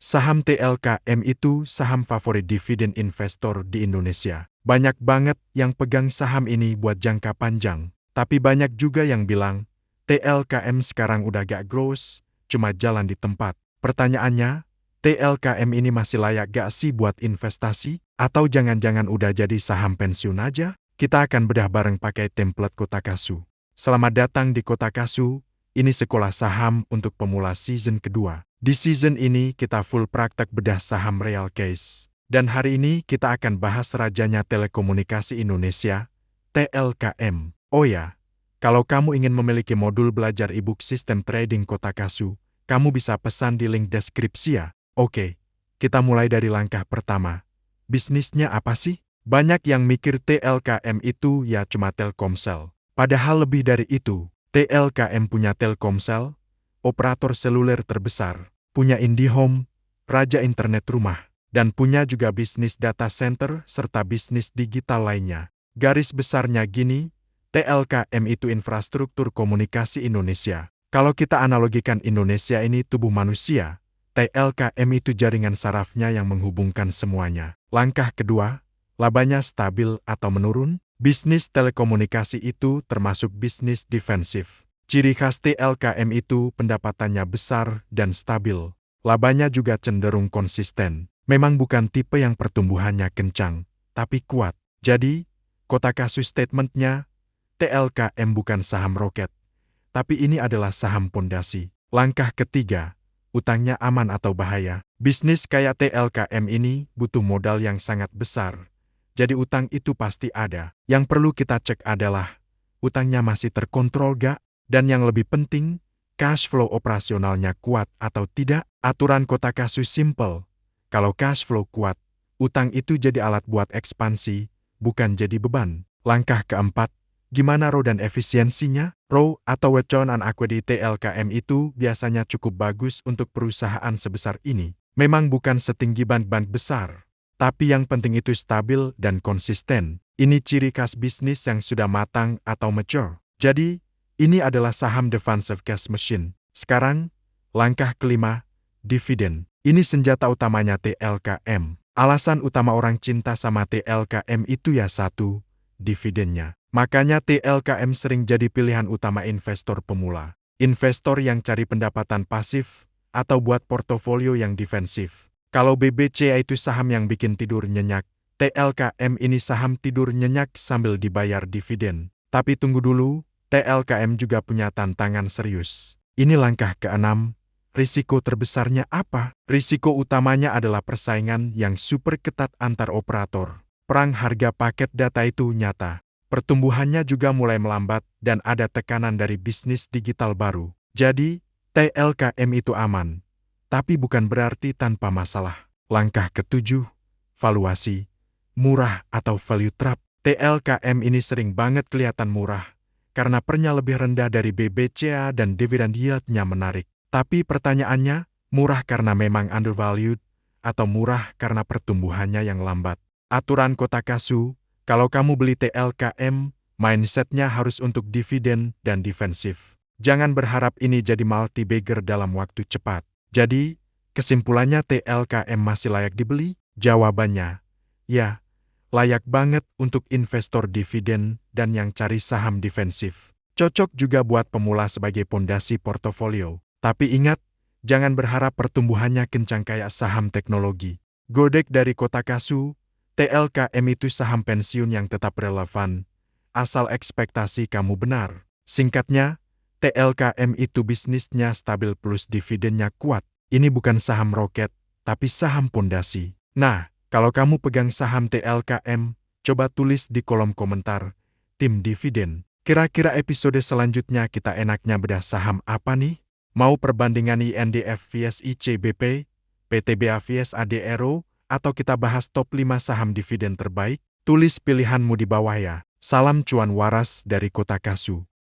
Saham TLKM itu saham favorit dividen investor di Indonesia. Banyak banget yang pegang saham ini buat jangka panjang. Tapi banyak juga yang bilang, TLKM sekarang udah gak growth, cuma jalan di tempat. Pertanyaannya, TLKM ini masih layak gak sih buat investasi? Atau jangan-jangan udah jadi saham pensiun aja? Kita akan bedah bareng pakai template Kotakasu. Selamat datang di Kotakasu, ini sekolah saham untuk pemula season kedua. Di season ini kita full praktek bedah saham real case. Dan hari ini kita akan bahas rajanya telekomunikasi Indonesia, TLKM. Oh ya, kalau kamu ingin memiliki modul belajar ebook sistem trading Kotakasu, kamu bisa pesan di link deskripsi ya. Oke, kita mulai dari langkah pertama. Bisnisnya apa sih? Banyak yang mikir TLKM itu ya cuma Telkomsel. Padahal lebih dari itu. TLKM punya Telkomsel, operator seluler terbesar, punya IndiHome, raja internet rumah, dan punya juga bisnis data center serta bisnis digital lainnya. Garis besarnya gini, TLKM itu infrastruktur komunikasi Indonesia. Kalau kita analogikan Indonesia ini tubuh manusia, TLKM itu jaringan sarafnya yang menghubungkan semuanya. Langkah kedua, labanya stabil atau menurun? Bisnis telekomunikasi itu termasuk bisnis defensif. Ciri khas TLKM itu pendapatannya besar dan stabil. Labanya juga cenderung konsisten. Memang bukan tipe yang pertumbuhannya kencang, tapi kuat. Jadi, Kotakasu statementnya, TLKM bukan saham roket, tapi ini adalah saham pondasi. Langkah ketiga, utangnya aman atau bahaya. Bisnis kayak TLKM ini butuh modal yang sangat besar. Jadi utang itu pasti ada. Yang perlu kita cek adalah, utangnya masih terkontrol gak? Dan yang lebih penting, cash flow operasionalnya kuat atau tidak? Aturan Kotakasu simple. Kalau cash flow kuat, utang itu jadi alat buat ekspansi, bukan jadi beban. Langkah keempat, gimana ROE dan efisiensinya? ROE atau return on equity TLKM itu biasanya cukup bagus untuk perusahaan sebesar ini. Memang bukan setinggi bank-bank besar. Tapi yang penting itu stabil dan konsisten. Ini ciri khas bisnis yang sudah matang atau mature. Jadi, ini adalah saham defensive cash machine. Sekarang, langkah kelima, dividen. Ini senjata utamanya TLKM. Alasan utama orang cinta sama TLKM itu ya satu, dividennya. Makanya TLKM sering jadi pilihan utama investor pemula. Investor yang cari pendapatan pasif, atau buat portofolio yang defensif. Kalau BBCA itu saham yang bikin tidur nyenyak, TLKM ini saham tidur nyenyak sambil dibayar dividen. Tapi tunggu dulu, TLKM juga punya tantangan serius. Ini langkah keenam, risiko terbesarnya apa? Risiko utamanya adalah persaingan yang super ketat antar operator. Perang harga paket data itu nyata. Pertumbuhannya juga mulai melambat dan ada tekanan dari bisnis digital baru. Jadi, TLKM itu aman. Tapi bukan berarti tanpa masalah. Langkah ketujuh, valuasi, murah atau value trap. TLKM ini sering banget kelihatan murah, karena pernya lebih rendah dari BBCA dan dividen yield-nya menarik. Tapi pertanyaannya, murah karena memang undervalued, atau murah karena pertumbuhannya yang lambat? Aturan Kotakasu, kalau kamu beli TLKM, mindset-nya harus untuk dividen dan defensif. Jangan berharap ini jadi multi-bagger dalam waktu cepat. Jadi, kesimpulannya TLKM masih layak dibeli? Jawabannya, ya, layak banget untuk investor dividen dan yang cari saham defensif. Cocok juga buat pemula sebagai pondasi portofolio. Tapi ingat, jangan berharap pertumbuhannya kencang kayak saham teknologi. Godek dari Kotakasu, TLKM itu saham pensiun yang tetap relevan, asal ekspektasi kamu benar. Singkatnya, TLKM itu bisnisnya stabil plus dividennya kuat. Ini bukan saham roket, tapi saham pondasi. Nah, kalau kamu pegang saham TLKM, coba tulis di kolom komentar, tim dividen. Kira-kira episode selanjutnya kita enaknya bedah saham apa nih? Mau perbandingan INDF vs ICBP, PTBA vs ADRO, atau kita bahas top 5 saham dividen terbaik? Tulis pilihanmu di bawah ya. Salam cuan waras dari Kotakasu.